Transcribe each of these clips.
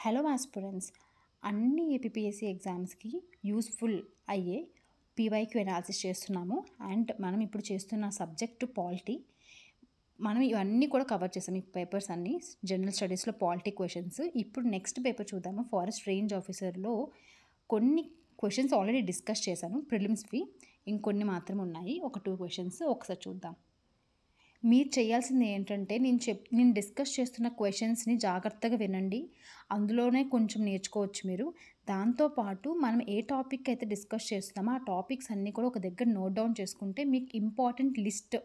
Hello aspirants, అన్ని APPSC ఎగ్జామ్స్కి useful అయ్యే పీవైక్యూ అనాలిసిస్ చేస్తున్నాము. అండ్ మనం ఇప్పుడు చేస్తున్న సబ్జెక్టు పాలిటీ. మనం ఇవన్నీ కూడా కవర్ చేసాం, ఈ పేపర్స్ అన్నీ జనరల్ స్టడీస్లో పాలిటీ క్వశ్చన్స్. ఇప్పుడు నెక్స్ట్ పేపర్ చూద్దాము. ఫారెస్ట్ రేంజ్ ఆఫీసర్లో కొన్ని క్వశ్చన్స్ ఆల్రెడీ డిస్కస్ చేశాను ప్రిలిమ్స్వి, ఇంకొన్ని మాత్రం ఉన్నాయి. ఒక 2 క్వశ్చన్స్ ఒకసారి చూద్దాం. మీరు చేయాల్సింది ఏంటంటే, నేను డిస్కస్ చేస్తున్న క్వశ్చన్స్ని జాగ్రత్తగా వినండి. అందులోనే కొంచెం నేర్చుకోవచ్చు మీరు. దాంతోపాటు మనం ఏ టాపిక్ అయితే డిస్కస్ చేస్తున్నామో ఆ టాపిక్స్ అన్నీ కూడా ఒక దగ్గర నోట్ డౌన్ చేసుకుంటే మీకు important list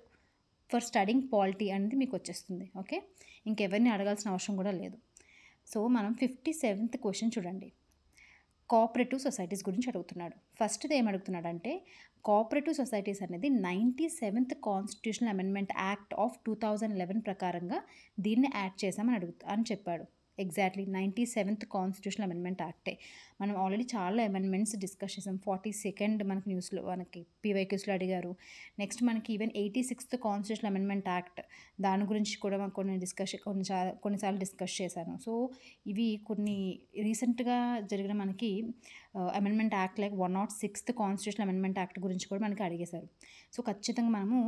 for studying polity అనేది మీకు వచ్చేస్తుంది. ఓకే, ఇంకెవరిని అడగాల్సిన అవసరం కూడా లేదు. సో మనం 57th క్వశ్చన్ చూడండి. కోఆపరేటివ్ సొసైటీస్ గురించి అడుగుతున్నాడు. ఫస్ట్ది ఏం అడుగుతున్నాడంటే, కోఆపరేటివ్ సొసైటీస్ అనేది 97th constitutional amendment act of 2011 ప్రకారంగా దీన్ని యాడ్ చేశామని అని చెప్పాడు. ఎగ్జాక్ట్లీ 97th కాన్స్టిట్యూషనల్ అమెండ్మెంట్ యాక్టే. మనం ఆల్రెడీ చాలా అమెండ్మెంట్స్ డిస్కస్ చేసాం. 42nd మనకి న్యూస్లో మనకి పీవైక్యూస్లో అడిగారు. నెక్స్ట్ మనకి even 86th constitutional amendment act, దాని గురించి కూడా కొన్నిసార్లు డిస్కస్ చేశాను. సో ఇవి కొన్ని రీసెంట్గా జరిగిన మనకి amendment act like 106th constitutional amendment act గురించి కూడా మనకి అడిగేశారు. సో ఖచ్చితంగా మనము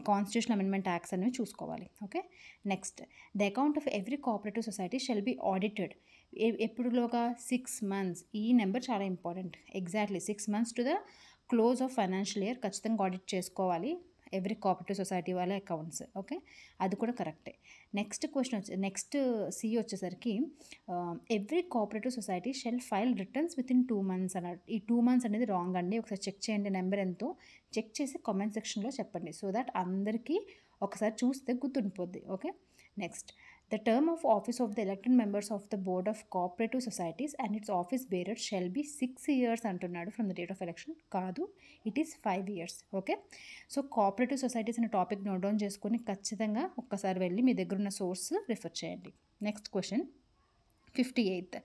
కాన్స్టిట్యూషనల్ అమెండ్మెంట్ యాక్ట్స్ అనేవి చూసుకోవాలి. Okay, next, the account of every cooperative society shall be audited ఎప్పుడులోగా 6 months. ఈ నెంబర్ చాలా important. Exactly 6 months to the close of financial year ఖచ్చితంగా ఆడిట్ చేసుకోవాలి ఎవ్రీ కోఆపరేటివ్ సొసైటీ వాళ్ళ అకౌంట్స్. ఓకే, అది కూడా కరెక్టే. నెక్స్ట్ క్వశ్చన్ నెక్స్ట్ సి వచ్చేసరికి every cooperative society shall file returns within 2 months అన్నాడు. ఈ 2 months అనేది రాంగ్ అండి. ఒకసారి చెక్ చేయండి, నెంబర్ ఎంతో చెక్ చేసి కామెంట్ సెక్షన్లో చెప్పండి, సో దట్ అందరికీ ఒకసారి చూస్తే గుర్తుండిపోద్ది. Okay, next, the term of office of the elected members of the board of cooperative societies and its office bearer shall be 6 years అంటున్నాడు from the date of election. కాదు, it is 5 years. ఓకే, so cooperative societies అనే topic note down చేసుకొని ఖచ్చితంగా ఒక్కసారి వెళ్ళి మీ దగ్గర ఉన్న సోర్స్ రిఫర్ చేయండి. Next question 58th.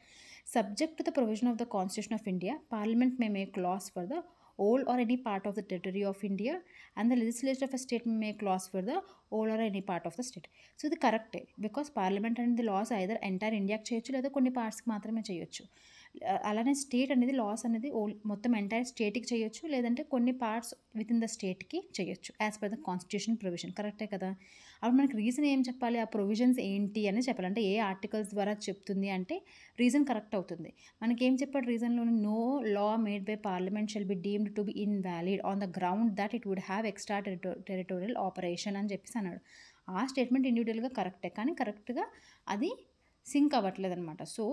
Subject to the provision of the Constitution of India, Parliament may make laws for the whole or any part of the territory of India and the legislature of a state may make laws for the whole or any part of the state. So ఇది కరెక్టే, because parliament అనేది loss either entire ఇండియాకి చేయొచ్చు లేదా కొన్ని పార్ట్స్కి మాత్రమే చేయొచ్చు. అలానే స్టేట్ అనేది లాస్ అనేది మొత్తం ఎంటైర్ స్టేట్కి చేయొచ్చు, లేదంటే కొన్ని పార్ట్స్ విత్ ఇన్ ద స్టేట్కి చేయొచ్చు as per the constitution provision. కరెక్టే కదా. అప్పుడు మనకి రీజన్ ఏం చెప్పాలి, ఆ ప్రొవిజన్స్ ఏంటి అని చెప్పాలి. అంటే ఏ ఆర్టికల్స్ ద్వారా చెప్తుంది అంటే రీజన్ కరెక్ట్ అవుతుంది. మనకేం చెప్పాడు రీజన్లో, no law made by Parliament shall be deemed to be invalid on the ground that it would have extraterritorial operation అని చెప్పేసి అన్నాడు. ఆ స్టేట్మెంట్ ఇండివిజువల్గా కరెక్టే, కానీ కరెక్ట్గా అది సింక్ అవ్వట్లేదు అనమాట. So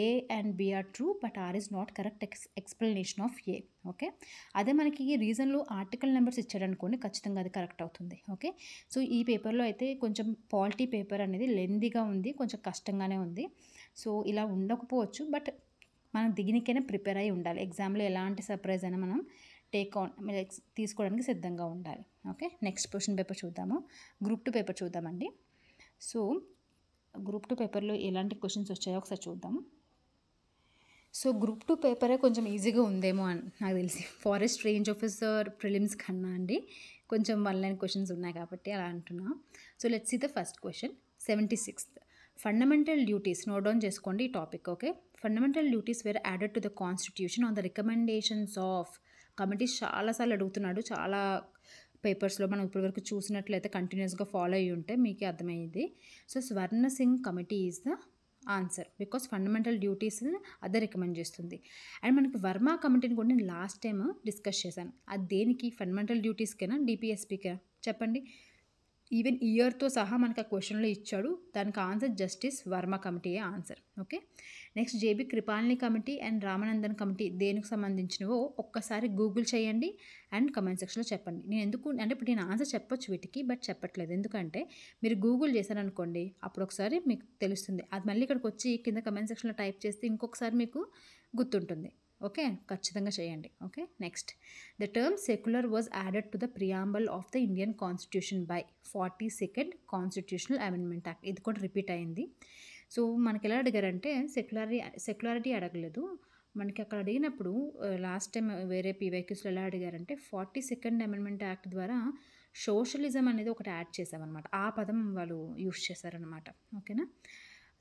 A and B are true but R is not correct explanation of A. Okay, అదే మనకి ఈ రీజన్లో ఆర్టికల్ నెంబర్స్ ఇచ్చాడనుకోండి, ఖచ్చితంగా అది కరెక్ట్ అవుతుంది. ఓకే, సో ఈ పేపర్లో అయితే కొంచెం పాలిటీ పేపర్ అనేది లెందీగా ఉంది, కొంచెం కష్టంగానే ఉంది. సో ఇలా ఉండకపోవచ్చు, బట్ మనం దీనికైనా ప్రిపేర్ అయి ఉండాలి. ఎగ్జామ్లో ఎలాంటి సర్ప్రైజ్ అయినా మనం తీసుకోవడానికి సిద్ధంగా ఉండాలి. ఓకే, నెక్స్ట్ క్వశ్చన్ పేపర్ చూద్దాము. గ్రూప్ 2 పేపర్ చూద్దామండి. సో గ్రూప్ 2 పేపర్లో ఎలాంటి క్వశ్చన్స్ వచ్చాయో ఒకసారి చూద్దాము. సో గ్రూప్ 2 పేపరే కొంచెం ఈజీగా ఉందేమో అని నాకు తెలిసి, ఫారెస్ట్ రేంజ్ ఆఫీసర్ ప్రిలిమ్స్ కన్నా అండి కొంచెం 1 line క్వశ్చన్స్ ఉన్నాయి కాబట్టి అలా అంటున్నా. So let's see the first question. 76th. Fundamental duties note down చేసుకోండి ఈ topic. Okay, fundamental duties were added to the constitution on the recommendations of committees. చాలాసార్లు అడుగుతున్నాడు, చాలా పేపర్స్లో మనం ఇప్పటివరకు చూసినట్లయితే కంటిన్యూస్గా ఫాలో అయ్యి ఉంటే మీకే అర్థమయ్యేది. So Swarna Singh committee is the answer, because fundamental duties అదే రికమెండ్ చేస్తుంది. అండ్ మనకి వర్మ కమిటీని కూడా నేను లాస్ట్ టైం డిస్కస్ చేశాను. అది దేనికి, ఫండమెంటల్ డ్యూటీస్కేనా డిపిఎస్పీకేనా చెప్పండి. ఈవెన్ ఇయర్తో సహా మనకు ఆ క్వశ్చన్లో ఇచ్చాడు. దానికి ఆన్సర్ జస్టిస్ వర్మ కమిటీయే answer. Okay, next JB Kripalani committee and Ramanandan committee దేనికి సంబంధించినవో ఒక్కసారి గూగుల్ చేయండి అండ్ కమెంట్ సెక్షన్లో చెప్పండి. నేను ఎందుకు అంటే ఇప్పుడు నేను ఆన్సర్ చెప్పొచ్చు వీటికి, బట్ చెప్పట్లేదు. ఎందుకంటే మీరు గూగుల్ చేశారనుకోండి, అప్పుడు ఒకసారి మీకు తెలుస్తుంది. అది మళ్ళీ ఇక్కడికి వచ్చి కింద కమెంట్ సెక్షన్లో టైప్ చేస్తే ఇంకొకసారి మీకు గుర్తుంటుంది. ఓకే, ఖచ్చితంగా చేయండి. Okay, next, the term secular was added to the preamble of the Indian constitution by 42nd constitutional amendment act. ఇది కూడా రిపీట్ అయింది. సో మనకి ఎలా అడిగారంటే సెక్యులారిటీ అడగలేదు మనకి. అక్కడ అడిగినప్పుడు లాస్ట్ టైం వేరే పీవైక్యూస్లో ఎలా అడిగారంటే 42nd అమెండ్మెంట్ యాక్ట్ ద్వారా సోషలిజం అనేది ఒకటి యాడ్ చేసామన్నమాట. ఆ పదం వాళ్ళు యూస్ చేశారనమాట. ఓకేనా.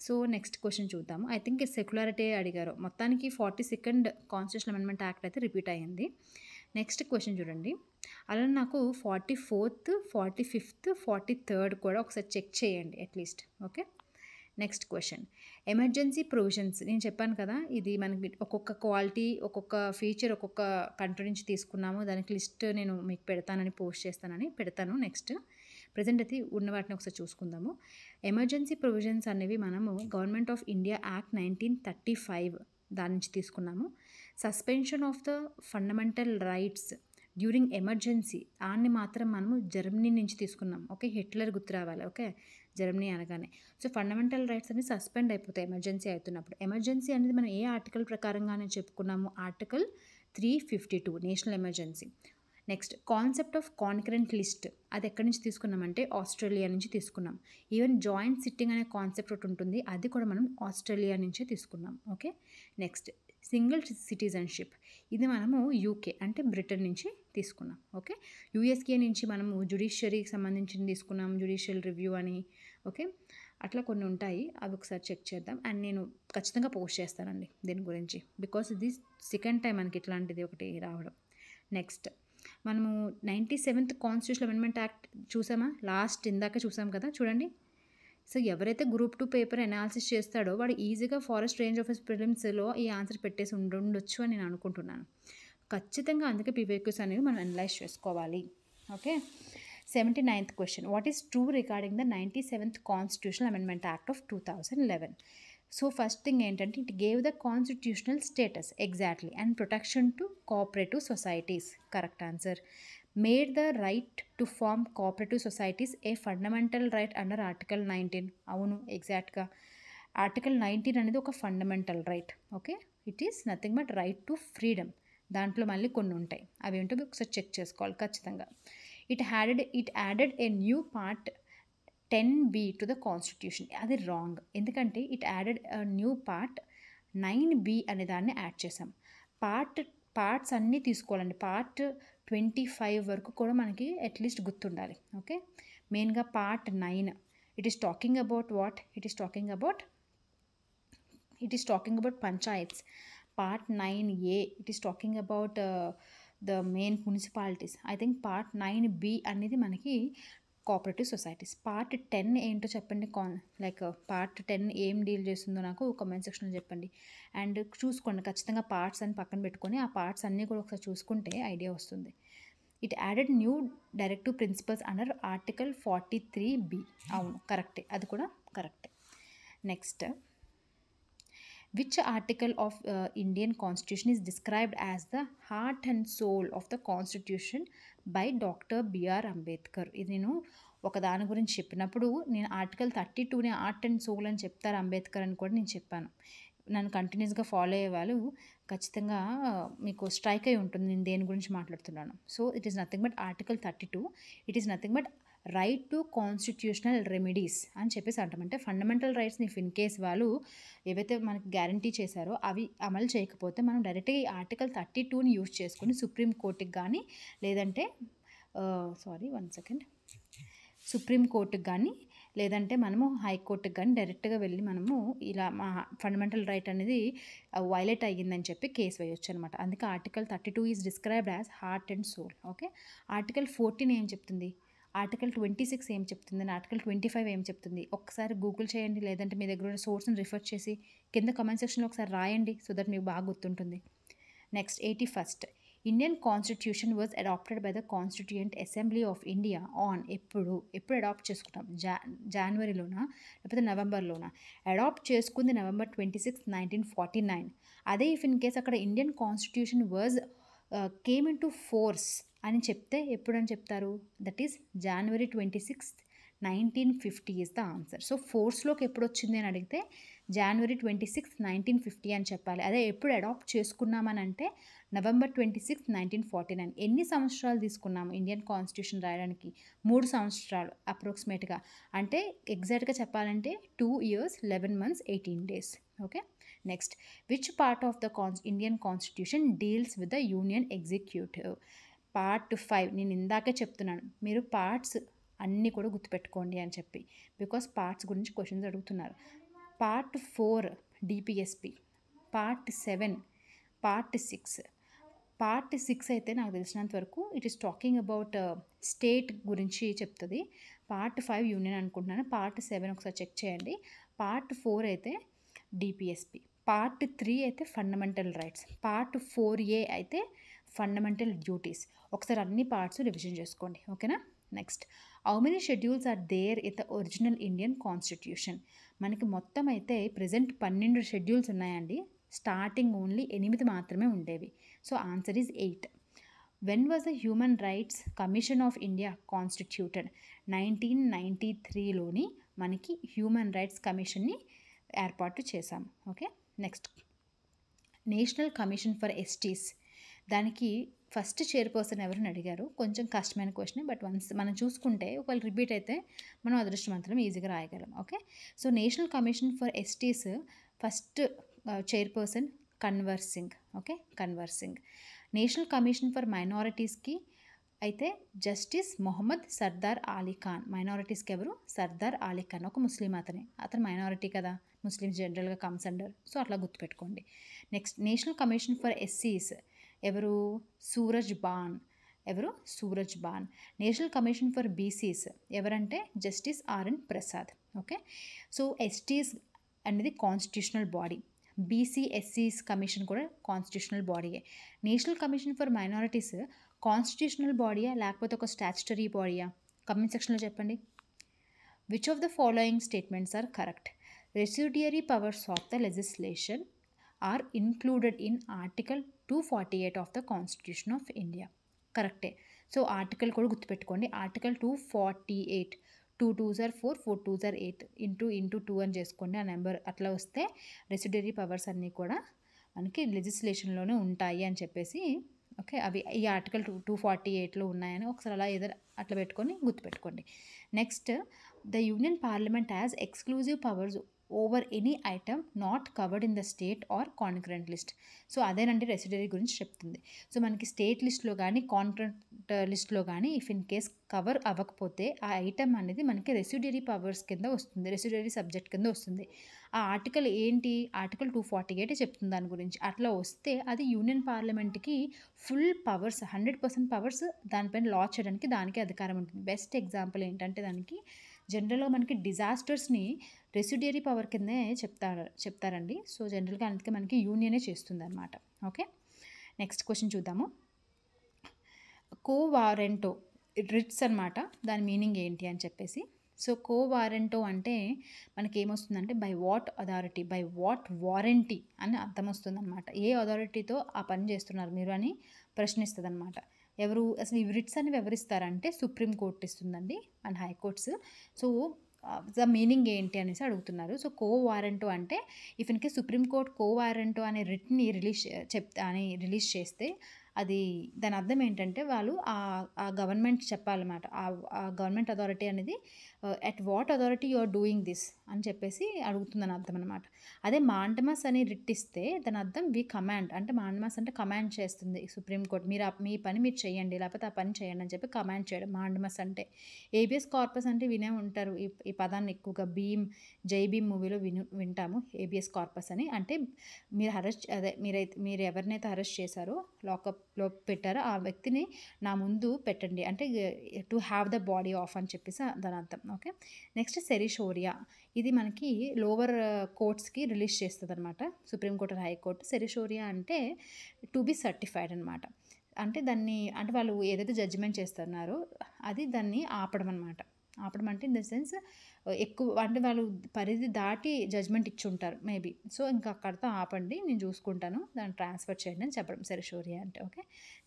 సో నెక్స్ట్ క్వశ్చన్ చూద్దాము. ఐ థింక్ సెక్యులారిటీ అడిగారు. మొత్తానికి 42nd కాన్స్టిట్యూషనల్ అమెండ్మెంట్ యాక్ట్ అయితే రిపీట్ అయ్యింది. నెక్స్ట్ క్వశ్చన్ చూడండి. అలా నాకు 44th, 45th, 43rd కూడా ఒకసారి చెక్ చేయండి at least. Okay. Next question, emergency provisions. నేను చెప్పాను కదా, ఇది మనకి ఒక్కొక్క క్వాలిటీ, ఒక్కొక్క ఫీచర్ ఒక్కొక్క కంట్రీ నుంచి తీసుకున్నాము. దానికి లిస్ట్ నేను మీకు పెడతానని, పోస్ట్ చేస్తానని పెడతాను. నెక్స్ట్ ప్రజెంట్ అయితే ఉన్న వాటిని ఒకసారి చూసుకుందాము. ఎమర్జెన్సీ ప్రొవిజన్స్ అనేవి మనము గవర్నమెంట్ ఆఫ్ ఇండియా యాక్ట్ 1935 దాని నుంచి తీసుకున్నాము. Suspension of the fundamental rights during emergency దాన్ని మాత్రం మనము జర్మనీ నుంచి తీసుకున్నాం. ఓకే, హిట్లర్ గుర్తు రావాలి. ఓకే, జర్మనీ అనగానే. సో ఫండమెంటల్ రైట్స్ అన్ని సస్పెండ్ అయిపోతాయి ఎమర్జెన్సీ అవుతున్నప్పుడు. ఎమర్జెన్సీ అనేది మనం ఏ ఆర్టికల్ ప్రకారంగానే చెప్పుకున్నాము, article 352 national emergency. Next, concept of concurrent list, అది ఎక్కడి నుంచి తీసుకున్నామంటే ఆస్ట్రేలియా నుంచి తీసుకున్నాం. ఈవెన్ జాయింట్ సిట్టింగ్ అనే కాన్సెప్ట్ ఒకటి ఉంటుంది, అది కూడా మనం ఆస్ట్రేలియా నుంచే తీసుకున్నాం. ఓకే. నెక్స్ట్, సింగిల్ సిటిజన్షిప్, ఇది మనము యూకే అంటే బ్రిటన్ నుంచి తీసుకున్నాం. ఓకే. యూఎస్కే నుంచి మనము జ్యుడిషియరీకి సంబంధించి తీసుకున్నాం, జ్యుడిషియల్ రివ్యూ అని. ఓకే, అట్లా కొన్ని ఉంటాయి, అవి ఒకసారి చెక్ చేద్దాం. అండ్ నేను ఖచ్చితంగా పోస్ట్ చేస్తానండి దీని గురించి, బికాస్ ఇది సెకండ్ టైం మనకి ఇట్లాంటిది ఒకటి రావడం. నెక్స్ట్, మనము 97th కాన్స్టిట్యూషనల్ అమెండ్మెంట్ యాక్ట్ చూసామా, లాస్ట్ ఇందాక చూసాం కదా, చూడండి. సో ఎవరైతే గ్రూప్ 2 పేపర్ అనాలిసిస్ చేస్తాడో వాడు ఈజీగా ఫారెస్ట్ రేంజ్ ఆఫీస్ ప్రిలిమ్స్లో ఈ ఆన్సర్ పెట్టేసి ఉండొచ్చు అని నేను అనుకుంటున్నాను. ఖచ్చితంగా అందుకే పీవైక్యూస్ అనేవి మనం అనలైజ్ చేసుకోవాలి. Okay. 79th question, what is true regarding the 97th constitutional amendment act of 2011? So first thing ఏంటంటే, it gave the constitutional status exactly and protection to cooperative societies. Correct answer. Made the right to form cooperative societies a fundamental right under article 19. అవును, ఎగ్జాక్ట్గా article 19 అనేది ఒక fundamental right. Okay, it is nothing but right to freedom. దాంట్లో మళ్ళీ కొన్ని ఉంటాయి, అవి ఏంటో ఒకసారి చెక్ చేసుకోవాలి ఖచ్చితంగా. It added a new part 10B to the constitution. అది రాంగ్, ఎందుకంటే it added new part 9B అనే దాన్ని యాడ్ చేసాం. పార్ట్స్ అన్నీ తీసుకోవాలండి. పార్ట్ 25 వరకు కూడా మనకి అట్లీస్ట్ గుర్తుండాలి. ఓకే, మెయిన్గా part 9 it is talking about what, it is talking about panchayats. Part 9A it is talking about the main municipalities. I think part 9B అనేది మనకి కోఆపరేటివ్ సొసైటీస్. పార్ట్ 10 ఏంటో చెప్పండి, పార్ట్ 10 ఏం డీల్ చేస్తుందో నాకు కామెంట్ సెక్షన్లో చెప్పండి. అండ్ చూసుకోండి ఖచ్చితంగా, పార్ట్స్ అని పక్కన పెట్టుకొని ఆ పార్ట్స్ అన్నీ కూడా ఒకసారి చూసుకుంటే ఐడియా వస్తుంది. It added new directive principles under article 43B. అవును, కరెక్టే, అది కూడా కరెక్టే. Next, which article of Indian Constitution is described as the heart and soul of the Constitution by Dr. B.R. Ambedkar? ఇది నేను ఒక దాని గురించి చెప్పినప్పుడు నేను ఆర్టికల్ 32ని హార్ట్ అండ్ సోల్ అని చెప్తారు అంబేద్కర్ అని కూడా నేను చెప్పాను. నన్ను కంటిన్యూస్గా ఫాలో అయ్యే వాళ్ళు ఖచ్చితంగా మీకు స్ట్రైక్ అయి ఉంటుంది నేను దేని గురించి మాట్లాడుతున్నాను. So it is nothing but article 32, it is nothing but right to constitutional remedies అని చెప్పేసి అంటాం. అంటే ఫండమెంటల్ రైట్స్ని ఇన్ కేస్ వాళ్ళు ఏవైతే మనకి గ్యారంటీ చేశారో అవి అమలు చేయకపోతే మనం డైరెక్ట్గా ఈ ఆర్టికల్ 32ని యూజ్ చేసుకుని సుప్రీంకోర్టుకి కానీ లేదంటే సుప్రీంకోర్టుకి కానీ లేదంటే మనము హైకోర్టుకి కానీ డైరెక్ట్గా వెళ్ళి మనము ఇలా మా ఫండమెంటల్ రైట్ అనేది వైలేట్ అయ్యిందని చెప్పి కేసు వేయొచ్చు అనమాట. అందుకే article 32 is described as heart and soul. Okay, article 14 ఏం చెప్తుంది, ఆర్టికల్ 26 ఏం చెప్తుంది, ఆర్టికల్ 25 ఏం చెప్తుంది, ఒకసారి గూగుల్ చేయండి, లేదంటే మీ దగ్గర ఉన్న సోర్స్ని రిఫర్ చేసి కింద కమెంట్ సెక్షన్లో ఒకసారి రాయండి, సో దట్ మీకు బాగా గుర్తుంటుంది. Next, 81st Indian constitution was adopted by the constituent assembly of India on ఎప్పుడు అడాప్ట్ చేసుకుంటాం, జనవరిలోనా లేకపోతే నవంబర్లోనా? అడాప్ట్ చేసుకుంది November 26, 1949. అదే ఇఫ్ ఇన్ కేస్ అక్కడ Indian constitution was came in to force అని చెప్తే ఎప్పుడని చెప్తారు, that is January 26, 1950 is the answer. So ఫోర్స్లోకి ఎప్పుడు వచ్చింది అని అడిగితే January 26, 1950 అని చెప్పాలి. అదే ఎప్పుడు అడాప్ట్ చేసుకున్నామని అంటే November 26, 1949. ఎన్ని సంవత్సరాలు తీసుకున్నాము ఇండియన్ కాన్స్టిట్యూషన్ రాయడానికి? 3 సంవత్సరాలు అప్రాక్సిమేట్గా. అంటే ఎగ్జాక్ట్గా చెప్పాలంటే 2 years 11 months 18 days. Okay, next, which part of the Indian constitution deals with the union executive? Part 5 నేను ఇందాకే చెప్తున్నాను, మీరు పార్ట్స్ అన్నీ కూడా గుర్తుపెట్టుకోండి అని చెప్పి, బికాస్ పార్ట్స్ గురించి క్వశ్చన్స్ అడుగుతున్నారు. Part 4 DPSP, part 7, part 6. Part 6 అయితే నాకు తెలిసినంత వరకు it is talking about state గురించి చెప్తుంది. పార్ట్ 5 యూనియన్ అనుకుంటున్నాను. పార్ట్ 7 ఒకసారి చెక్ చేయండి. పార్ట్ 4 అయితే డిపిఎస్పి, పార్ట్ 3 అయితే ఫండమెంటల్ రైట్స్, పార్ట్ 4A అయితే ఫండమెంటల్ డ్యూటీస్. ఒకసారి అన్ని పార్ట్స్ రివిజన్ చేసుకోండి, ఓకేనా. Next, how many schedules are there in the original Indian constitution? మనకి మొత్తం అయితే ప్రజెంట్ 12 షెడ్యూల్స్ ఉన్నాయండి. స్టార్టింగ్ ఓన్లీ 8 మాత్రమే ఉండేవి. So answer is 8. When was the human rights commission of India constituted? 1993లోని మనకి హ్యూమన్ రైట్స్ కమిషన్ని ఏర్పాటు చేశాం, okay. Next, national commission for STs, దానికి ఫస్ట్ చైర్పర్సన్ ఎవరని అడిగారు. కొంచెం కష్టమైన క్వశ్చన్, బట్ వన్స్ మనం చూసుకుంటే ఒకవేళ రిపీట్ అయితే మనం అదృష్టవంతులం, ఈజీగా రాయగలం, okay. So national commission for STs first chairperson Kanwar Singh, okay, Kanwar Singh. National commission for మైనారిటీస్కి అయితే జస్టిస్ మొహమ్మద్ సర్దార్ అలీ ఖాన్. మైనారిటీస్కి ఎవరు? సర్దార్ అలీ ఖాన్, ఒక ముస్లిం అతను మైనారిటీ కదా, ముస్లిమ్స్ జనరల్గా కమ్స్ అండర్, సో అట్లా గుర్తుపెట్టుకోండి. నెక్స్ట్, నేషనల్ కమిషన్ ఫర్ ఎస్సీస్ ఎవరు? సూరజ్ బాన్. ఎవరు? Suraj Bhan. National commission for BCs ఎవరంటే justice RN Prasad, okay. So STs అనేది కాన్స్టిట్యూషనల్ బాడీ, బీసీ ఎస్సీస్ కమిషన్ కూడా కాన్స్టిట్యూషనల్ బాడీయే. National commission for minorities constitutional బాడీయా లేకపోతే ఒక స్టాచ్యుటరీ బాడీయా? కమెంట్ సెక్షన్లో చెప్పండి. Which of the following statements are correct? Residuary powers of the legislation are included in article 248 of the constitution of India. కరెక్టే. సో ఆర్టికల్ కూడా గుర్తుపెట్టుకోండి, article 248. 2 2s are 4, 4 2s are 8, into 2 అని చేసుకోండి. ఆ number అట్లా వస్తే రెసిడ్యూరీ పవర్స్ అన్నీ కూడా మనకి లెజిస్లేషన్లోనే ఉంటాయి అని చెప్పేసి, ఓకే, అవి ఈ ఆర్టికల్ 248లో ఉన్నాయని ఒకసారి అలా ఏదో అట్లా పెట్టుకొని గుర్తుపెట్టుకోండి. Next, the union parliament has exclusive powers over any item not covered in the state or concurrent list. So అదేనండి రెసిడరీ గురించి చెప్తుంది. సో మనకి స్టేట్ లిస్ట్లో కానీ కాన్కరెంట్ లిస్ట్లో కానీ ఇఫ్ ఇన్ కేస్ కవర్ అవ్వకపోతే ఆ ఐటమ్ అనేది మనకి రెసిడరీ పవర్స్ కింద వస్తుంది, రెసిడరీ సబ్జెక్ట్ కింద వస్తుంది. ఆ ఆర్టికల్ ఏంటి? ఆర్టికల్ 248 చెప్తుంది దాని గురించి. అట్లా వస్తే అది యూనియన్ పార్లమెంట్కి ఫుల్ పవర్స్, 100% పవర్స్ దానిపైన లా చేయడానికి దానికి అధికారం ఉంటుంది. బెస్ట్ ఎగ్జాంపుల్ ఏంటంటే దానికి జనరల్గా మనకి డిజాస్టర్స్ని రెసిడ్యూరీ పవర్ కిందే చెప్తారండి. సో జనరల్గా అందుకే మనకి యూనియనే చేస్తుంది అనమాట, ఓకే. నెక్స్ట్ క్వశ్చన్ చూద్దాము. కోవారెంటో రిట్స్ అనమాట, దాని మీనింగ్ ఏంటి అని చెప్పేసి. సో కోవారెంటో అంటే మనకి ఏమొస్తుందంటే by what authority, by what warranty అని అర్థం వస్తుంది అనమాట. ఏ అథారిటీతో ఆ పని చేస్తున్నారు మీరు అని ప్రశ్నిస్తుంది అనమాట. ఎవరు అసలు ఈ రిట్స్ అనేవి ఎవరిస్తారంటే సుప్రీంకోర్టు ఇస్తుందండి and high courts. So the meaning ఏంటి అనేసి అడుగుతున్నారు. సో కోవారెంటో అంటే if in case supreme court quo warranto అనే రిట్ని రిలీజ్ చేస్తే అది దాని అర్థం ఏంటంటే వాళ్ళు ఆ గవర్నమెంట్ చెప్పాలన్నమాట. ఆ గవర్నమెంట్ అథారిటీ అనేది at what authority you are doing this అని చెప్పేసి అడుగుతుందని అర్థం అనమాట. అదే మాండమస్ అని రిట్ ఇస్తే దాని అర్థం వి కమాండ్, అంటే మాండమస్ అంటే కమాండ్ చేస్తుంది సుప్రీంకోర్టు, మీరు మీ పని మీరు చేయండి లేకపోతే ఆ పని చేయండి అని చెప్పి కమాండ్ చేయడం మాండమస్ అంటే. ఏబిఎస్ కార్పస్ అంటే వినే ఉంటారు ఈ పదాన్ని ఎక్కువగా, జై భీమ్ మూవీలో వింటాము ఏబిఎస్ కార్పస్ అని. అంటే మీరు ఎవరినైతే అరెస్ట్ చేశారో లాకప్లో పెట్టారో ఆ వ్యక్తిని నా ముందు పెట్టండి, అంటే to have the body of అని చెప్పేసి దాని అర్థం, ఓకే. నెక్స్ట్ సెరిషోరియా, ఇది మనకి లోవర్ కోర్ట్స్కి రిలీజ్ చేస్తుంది అనమాట, సుప్రీంకోర్టు హైకోర్టు. సెరిషోరియా అంటే టు బి సర్టిఫైడ్ అనమాట. అంటే దాన్ని అంటే వాళ్ళు ఏదైతే జడ్జిమెంట్ చేస్తున్నారో అది దాన్ని ఆపడం అనమాట. ఆపడం అంటే ఇన్ ద సెన్స్ ఎక్కువ అంటే వాళ్ళు పరిధి దాటి జడ్జ్మెంట్ ఇచ్చి ఉంటారు మేబీ. సో ఇంకా అక్కడితో ఆపండి, నేను చూసుకుంటాను, దాన్ని ట్రాన్స్ఫర్ చేయండి అని చెప్పడం సెరిషోరియా అంటే, okay.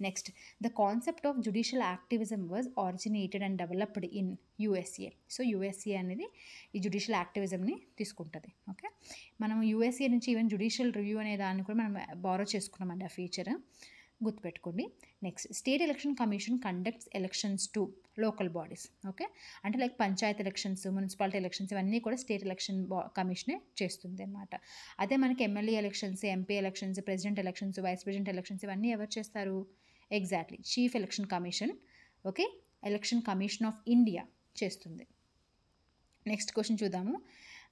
Next, the concept of judicial activism was originated and developed in USA. So USA అనేది ఈ జుడిషియల్ యాక్టివిజంని తీసుకుంటుంది, ఓకే. మనం యుఎస్ఏ నుంచి ఈవెన్ జుడిషియల్ రివ్యూ అనే దాన్ని కూడా మనం బారో చేసుకున్నామండి, ఆ ఫీచర్ గుర్తుపెట్టుకోండి. Next, state election commission conducts elections to local bodies, okay. అంటే like panchayat elections, municipality elections ఇవన్నీ కూడా స్టేట్ ఎలక్షన్ కమిషనే చేస్తుంది అనమాట. అదే మనకి MLA elections, MP elections, president elections, vice president elections ఇవన్నీ ఎవరు చేస్తారు? Exactly chief election commission, okay, election commission of India చేస్తుంది. నెక్స్ట్ క్వశ్చన్ చూద్దాము.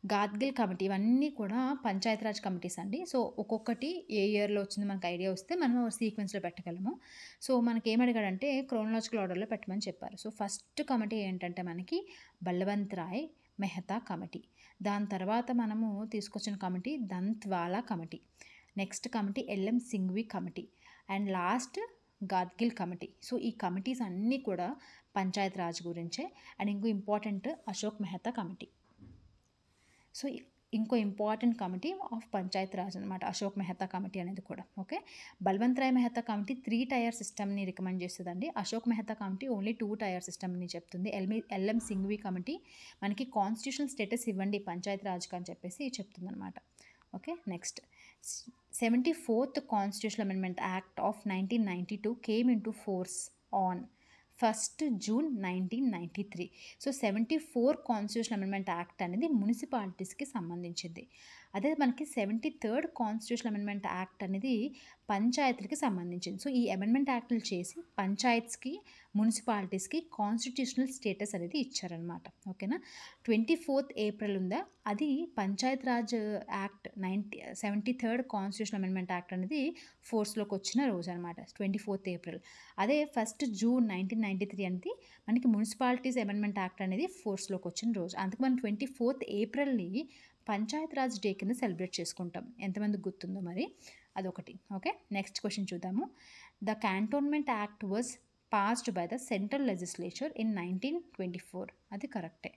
గాద్గిల్ కమిటీ ఇవన్నీ కూడా పంచాయతీరాజ్ కమిటీస్ అండి. సో, ఒక్కొక్కటి ఏ ఇయర్‌లో వచ్చిందో మనకు ఐడియా వస్తే మనం సీక్వెన్స్‌లో పెట్టగలము. సో, మనకేమడిగాడంటే క్రోనలాజికల్ ఆర్డర్‌లో పెట్టమని చెప్పారు. సో, ఫస్ట్ కమిటీ ఏంటంటే మనకి బల్వంత్ రాయ్ మెహతా కమిటీ. దాని తర్వాత మనము తీసుకొచ్చిన committee Dantwala committee. Next committee LM Singhvi committee. And last Gadgil committee. So, ఈ కమిటీస్ అన్నీ కూడా పంచాయత్ రాజ్ గురించే. అండ్ ఇంకో important Ashok Mehta committee. So, ఇంకో important committee of Panchayat Raj అనమాట అశోక్ మెహతా కమిటీ అనేది కూడా. Okay. Balwant Rai Mehta committee 3 tier సిస్టమ్‌ని రికమెండ్ చేస్తదండి. Ashok Mehta committee only 2 tier సిస్టమ్‌ని చెప్తుంది. ఎల్ఎం సింఘ్వి కమిటీ మనకి కాన్స్టిట్యూషనల్ స్టేటస్ ఇవ్వండి పంచాయత్ రాజ్‌కి అని చెప్పేసి చెప్తుందనమాట. Okay. Next 74th constitutional amendment act of 1992 came into force on 1st June 1993. సో, 74 కాన్స్టిట్యూషనల్ అమెండ్మెంట్ యాక్ట్ అనేది మున్సిపాలిటీస్‌కి సంబంధించింది. అదే మనకి 73rd కాన్స్టిట్యూషనల్ అమెండ్మెంట్ యాక్ట్ అనేది పంచాయతీలకి సంబంధించింది. సో, ఈ అమెండ్మెంట్ యాక్టులు చేసి పంచాయత్స్‌కి, మున్సిపాలిటీస్‌కి కాన్స్టిట్యూషనల్ స్టేటస్ అనేది ఇచ్చారనమాట. ఓకేనా. 24th ఏప్రిల్ ఉందా అది Panchayat Raj act 73rd constitutional amendment act అనేది ఫోర్స్‌లోకి వచ్చిన రోజు అనమాట 24th ఏప్రిల్. అదే 1st June 1993 అనేది మనకి మున్సిపాలిటీస్ అమెండ్మెంట్ యాక్ట్ అనేది ఫోర్స్‌లోకి వచ్చిన రోజు. అందుకు మనం 24th ఏప్రిల్‌ని పంచాయత్ రాజ్ డే కింద సెలబ్రేట్ చేసుకుంటాం. ఎంతమందికి గుర్తుందో మరి అదొకటి. ఓకే. నెక్స్ట్ క్వశ్చన్ చూద్దాము. The cantonment act was passed by the central legislature in 1924. అది కరెక్టే.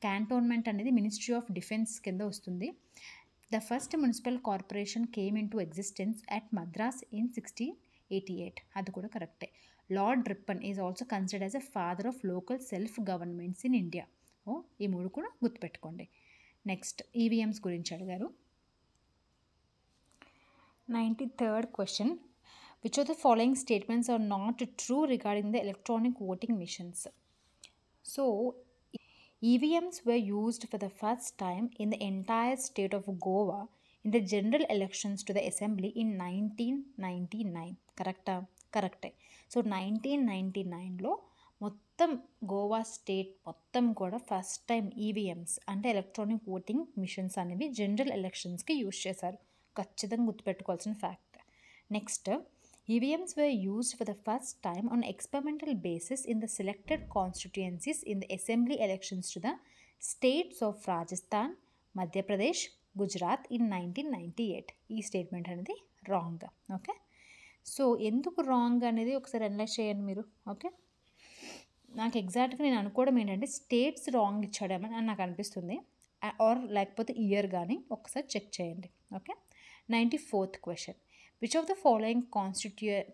క్యాంటోన్మెంట్ అనేది మినిస్ట్రీ ఆఫ్ డిఫెన్స్ కింద వస్తుంది. The first municipal corporation came in to existence at Madras in 1688. అది కూడా కరెక్టే. Lord Ripon is also considered as a father of local self governments in India. ఈ 3 కూడా గుర్తుపెట్టుకోండి. నెక్స్ట్ ఈవీఎంస్ గురించి అడిగారు. 93rd question. Which of the following statements are not true regarding the electronic voting machines? So, EVMs were used for the first time in the entire state of Goa in the general elections to the assembly in 1999. కరెక్టా? కరెక్టే. So, 1999లో మొత్తం Goa state మొత్తం కూడా first time EVMs అంటే electronic voting machines అనేవి general ఎలక్షన్స్కి use చేశారు. ఖచ్చితంగా గుర్తుపెట్టుకోవాల్సిన fact. Next, EVMs were used for the first time on experimental basis in the selected constituencies in the assembly elections to the states of Rajasthan, Madhya Pradesh, Gujarat in 1998. ఈ statement అనేది wrong. Okay. So, ఎందుకు wrong అనేది ఒకసారి analyse చేయండి మీరు. Okay. నాకు ఎగ్జాక్ట్గా నేను అనుకోవడం ఏంటంటే స్టేట్స్ రాంగ్ ఇచ్చాడేమని అని నాకు అనిపిస్తుంది. ఆర్ లేకపోతే ఇయర్ కానీ ఒకసారి చెక్ చేయండి. Okay. 94th question. Which of the following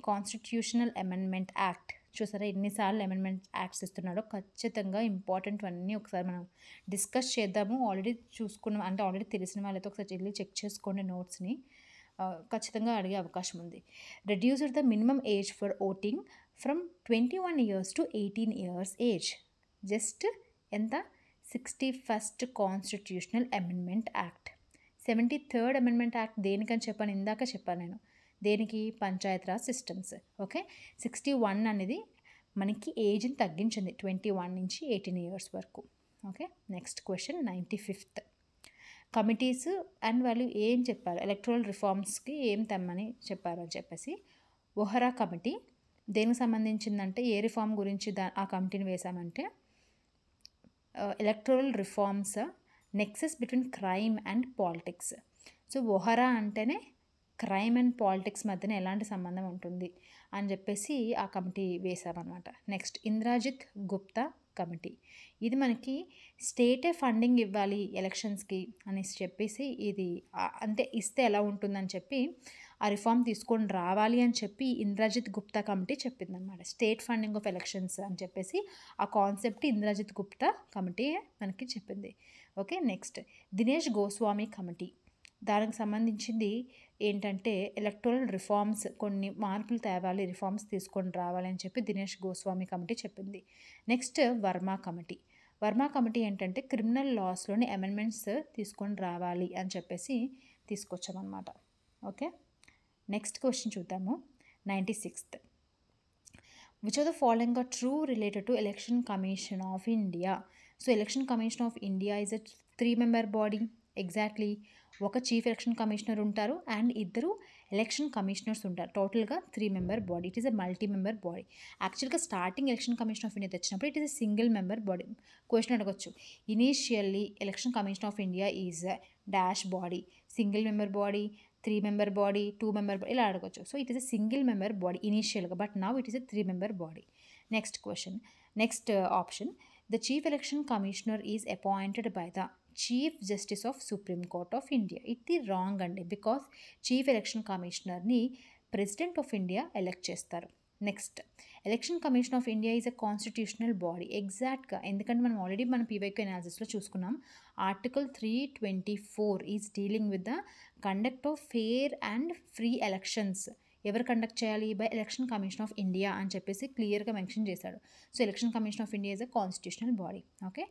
constitutional amendment act? చూసారా ఎన్నిసార్లు అమెండ్మెంట్ యాక్ట్స్ ఇస్తున్నాడో. ఖచ్చితంగా ఇంపార్టెంట్ అన్నీ ఒకసారి మనం డిస్కస్ చేద్దాము. ఆల్రెడీ చూసుకున్నాం అంటే ఆల్రెడీ తెలిసిన వాళ్ళైతే ఒకసారి వెళ్ళి చెక్ చేసుకోండి నోట్స్ని. ఖచ్చితంగా అడిగే అవకాశం ఉంది. Reduced the minimum age for voting from 21 years to 18 years age. Just ఎంత? 61st constitutional amendment act. 73rd amendment act దేనికని చెప్పాను, ఇందాక చెప్పాను నేను. దేనికి? పంచాయత్ రాజ్ సిస్టమ్స్. ఓకే. 61 అనేది మనకి ఏజ్ని తగ్గించింది 21 నుంచి 18 years వరకు. Okay. Next question 95th. Committees and వాళ్ళు ఏం చెప్పారు? ఎలక్టరల్ రిఫార్మ్స్కి ఏం తెమ్మని చెప్పారు అని చెప్పేసి. వోహరా కమిటీ దేనికి సంబంధించిందంటే ఏ రిఫార్మ్ గురించి ఆ కమిటీని వేశామంటే electoral reforms nexus between crime and politics. So, Vohra అంటేనే క్రైమ్ అండ్ పాలిటిక్స్ మధ్యన ఎలాంటి సంబంధం ఉంటుంది అని చెప్పేసి ఆ కమిటీ వేశామన్నమాట. Next Indrajit Gupta committee. ఇది మనకి స్టేటే ఫండింగ్ ఇవ్వాలి ఎలక్షన్స్కి అనేసి చెప్పేసి ఇది అంటే ఇస్తే ఎలా ఉంటుందని చెప్పి ఆ రిఫార్మ్ తీసుకొని రావాలి అని చెప్పి ఇంద్రజిత్ గుప్తా కమిటీ చెప్పిందనమాట. స్టేట్ ఫండింగ్ ఆఫ్ ఎలక్షన్స్ అని చెప్పేసి ఆ కాన్సెప్ట్ ఇంద్రజిత్ గుప్తా కమిటీ మనకి చెప్పింది. Okay. Next Dinesh Goswami committee. దానికి సంబంధించింది ఏంటంటే ఎలక్టరల్ రిఫార్మ్స్ కొన్ని మార్పులు తేవాలి, రిఫార్మ్స్ తీసుకొని రావాలి అని చెప్పి దినేష్ గోస్వామి కమిటీ చెప్పింది. Next Verma committee. Verma committee ఏంటంటే క్రిమినల్ లాస్లోని అమెండ్మెంట్స్ తీసుకొని రావాలి అని చెప్పేసి తీసుకొచ్చామన్నమాట. ఓకే. నెక్స్ట్ క్వశ్చన్ చూద్దాము. 96th. Which of the following are true related to election commission of India? So, election commission of India is a 3 member body? Exactly ఒక chief election commissioner ఉంటారు and ఇద్దరు election commissioners ఉంటారు. టోటల్గా 3 member body. It is a multi member body. యాక్చువల్గా starting election commission of India తెచ్చినప్పుడు it is a single member body. Question అడగొచ్చు, initially election commission of India is a dash body, single member body, 3 member body, 2 member body, ఇలా అడగొచ్చు. So it is a single member body ఇనీషియల్గా, but now it is a 3 member body. Next question, next option, the chief election commissioner is appointed by the chief justice of supreme court of India. ఇది wrong అండి, because chief election కమిషనర్ని president of India elect చేస్తారు. Next, election commission of India is a constitutional body. ఎగ్జాక్ట్గా, ఎందుకంటే మనం already మన PYQ అనాలిసిస్లో చూసుకున్నాం. Article 324 is dealing with the conduct of fair and free elections. ఎవరు కండక్ట్ చేయాలి? By election commission of India అని చెప్పేసి క్లియర్గా మెన్షన్ చేశాడు. So election commission of India is a constitutional body. Okay,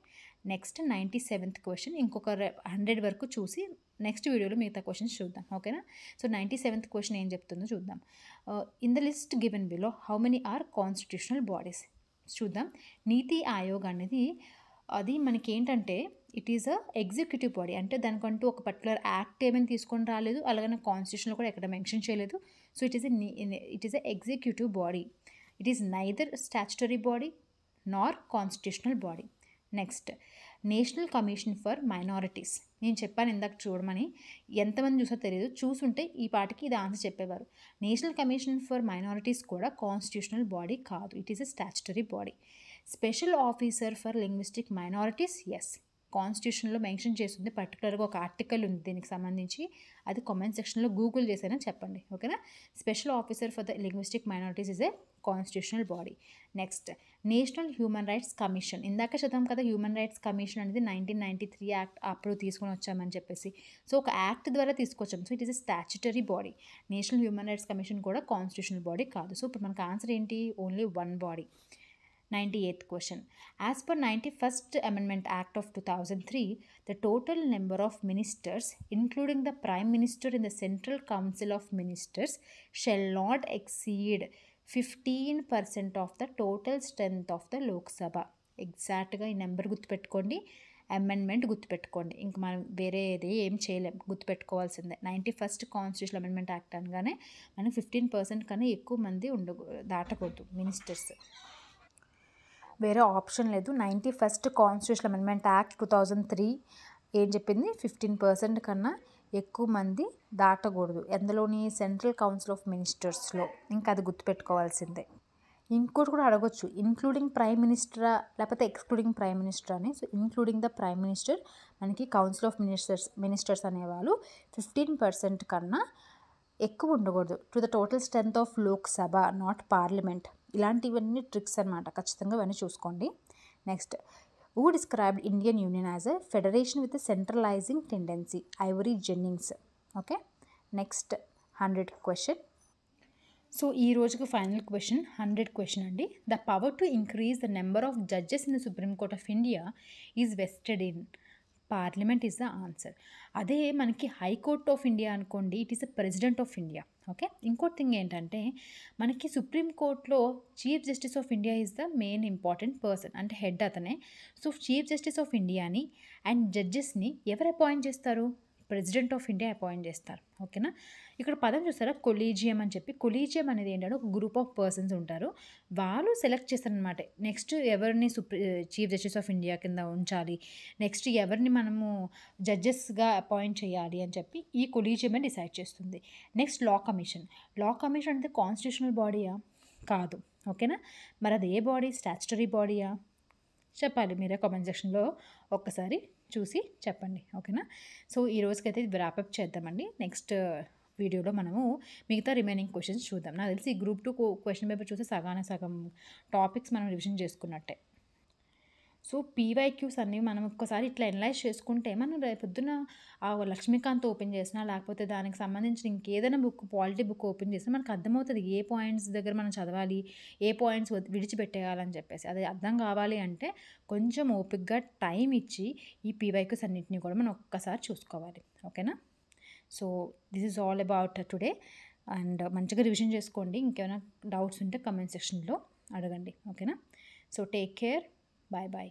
next 97th question. ఇంకొక 100 వరకు చూసి next వీడియోలో మిగతా క్వశ్చన్స్ చూద్దాం. ఓకేనా? సో 97th క్వశ్చన్ ఏం చెప్తుందో చూద్దాం. In the list given below how many are constitutional bodies? చూద్దాం. నీతి ఆయోగ్ అనేది అది మనకి ఏంటంటే it is a executive body. అంటే దానికంటూ ఒక పర్టికులర్ యాక్ట్ ఏమైనా తీసుకొని రాలేదు, అలాగే కాన్స్టిట్యూషన్లో కూడా ఎక్కడ మెన్షన్ చేయలేదు. So it is a executive body. It is neither statutory body nor constitutional body. Next, national commission for minorities. నేను చెప్పాను ఇందాక చూడమని, ఎంతమంది చూసో తెలియదు, చూసుంటే ఈ పాటికి ఇది ఆన్సర్ చెప్పేవారు. నేషనల్ కమిషన్ ఫర్ మైనారిటీస్ కూడా కాన్స్టిట్యూషనల్ బాడీ కాదు, it is a statutory body. Special officer for linguistic minorities, yes, కాన్స్టిట్యూషన్లో మెన్షన్ చేస్తుంది, పర్టికులర్గా ఒక ఆర్టికల్ ఉంది దీనికి సంబంధించి, అది కామెంట్ సెక్షన్లో గూగుల్ చేసైనా చెప్పండి. ఓకేనా? Special officer for the linguistic minorities is a constitutional body. Next, national human rights commission. ఇందాక చదివాం కదా, హ్యూమన్ రైట్స్ కమిషన్ అనేది 1993 యాక్ట్ అప్పుడు తీసుకొని వచ్చామని చెప్పేసి. సో ఒక యాక్ట్ ద్వారా తీసుకొచ్చాం. So it is a statutory body. National human rights commission కూడా కాన్స్టిట్యూషనల్ బాడీ కాదు. సో ఇప్పుడు మనకు ఆన్సర్ ఏంటి? Only one body. 98th question. As per 91st Amendment Act of 2003, the total number of ministers, including the Prime Minister in the Central Council of Ministers, shall not exceed 15% of the total strength of the Lok Sabha. ఎగ్జాక్ట్గా ఈ number గుర్తుపెట్టుకోండి, amendment గుర్తుపెట్టుకోండి. ఇంక మనం వేరేది ఏం చేయలేం, గుర్తుపెట్టుకోవాల్సిందే. 91st constitution amendment act అనగానే మనకి 15% కన్నా ఎక్కువ మంది దాటకూడదు మినిస్టర్స్. వేరే ఆప్షన్ లేదు. 91st కాన్స్టిట్యూషన్ అమెండ్మెంట్ యాక్ట్ 2003 ఏం చెప్పింది? 15% కన్నా ఎక్కువ మంది దాటకూడదు. ఎందులోని? సెంట్రల్ కౌన్సిల్ ఆఫ్ మినిస్టర్స్లో. ఇంకా అది గుర్తుపెట్టుకోవాల్సిందే. ఇంకోటి కూడా అడగొచ్చు, ఇంక్లూడింగ్ ప్రైమ్ మినిస్టరా లేకపోతే ఎక్స్క్లూడింగ్ ప్రైమ్ మినిస్టర్ అని. So including the prime minister, మనకి కౌన్సిల్ ఆఫ్ మినిస్టర్స్ అనేవాళ్ళు 15% కన్నా ఎక్కువ ఉండకూడదు. To the total strength of Lok Sabha, not parliament. ఇలాంటివన్నీ ట్రిక్స్ అనమాట, ఖచ్చితంగా ఇవన్నీ చూసుకోండి. Next, who described Indian union as a federation with centralizing tendency? Ivor Jennings. Okay, next 100th question. So ఈ రోజుకి ఫైనల్ క్వశ్చన్, 100th క్వశ్చన్ అండి. The power to increase the number of judges in the supreme court of India is vested in parliament is the answer. అదే మనకి high court of India అనుకోండి, it is the president of India. Okay, ఇంకోటి thing ఏంటంటే మనకి supreme కోర్ట్లో chief justice of India is the main important person, అంటే head అతనే. So chief justice of ఇండియాని అండ్ జడ్జెస్ని ఎవరు అపాయింట్ చేస్తారు? ప్రెసిడెంట్ ఆఫ్ ఇండియా అపాయింట్ చేస్తారు. ఓకేనా? ఇక్కడ పదం చూస్తారా, కొలీజియం అని చెప్పి. కొలీజియం అనేది ఏంటంటే ఒక గ్రూప్ ఆఫ్ పర్సన్స్ ఉంటారు, వాళ్ళు సెలెక్ట్ చేస్తారనమాట. నెక్స్ట్ ఎవరిని చీఫ్ జస్టిస్ ఆఫ్ ఇండియా కింద ఉంచాలి, నెక్స్ట్ ఎవరిని మనము జడ్జెస్గా అపాయింట్ చేయాలి అని చెప్పి ఈ కొలీజియమే డిసైడ్ చేస్తుంది. Next law commission. Law commission అంటే కాన్స్టిట్యూషనల్ బాడీయా? కాదు. ఓకేనా? మరి అది ఏ బాడీ? స్టాచ్యుటరీ బాడీయా? చెప్పాలి మీరే కామెంట్ సెక్షన్లో ఒక్కసారి చూసి చెప్పండి. ఓకేనా? సో ఈ రోజుకైతే ఇది ర్యాపప్ చేద్దామండి. నెక్స్ట్ వీడియోలో మనము మిగతా రిమైనింగ్ క్వశ్చన్స్ చూద్దాం. నాకు తెలిసి గ్రూప్ 2 క్వశ్చన్ పేపర్ చూస్తే సగం టాపిక్స్ మనం రివిజన్ చేసుకున్నట్టే. సో పీవైక్యూస్ అన్నీ మనం ఒక్కసారి ఇట్లా ఎనలైజ్ చేసుకుంటే మనం రేపొద్దున ఆ లక్ష్మీకాంత్ ఓపెన్ చేసినా లేకపోతే దానికి సంబంధించిన ఇంకేదైనా బుక్, పాలిటీ బుక్ ఓపెన్ చేసినా మనకు అర్థమవుతుంది ఏ పాయింట్స్ దగ్గర మనం చదవాలి, ఏ పాయింట్స్ విడిచిపెట్టేయాలని చెప్పేసి. అది అర్థం కావాలి అంటే కొంచెం ఓపిక్గా టైం ఇచ్చి ఈ పీవైక్యూస్ అన్నింటినీ కూడా మనం ఒక్కసారి చూసుకోవాలి. ఓకేనా? So this is all about today. And మంచిగా రివిజన్ చేసుకోండి. ఇంకేమైనా డౌట్స్ ఉంటే కమెంట్ సెక్షన్లో అడగండి. ఓకేనా? So take care. Bye bye.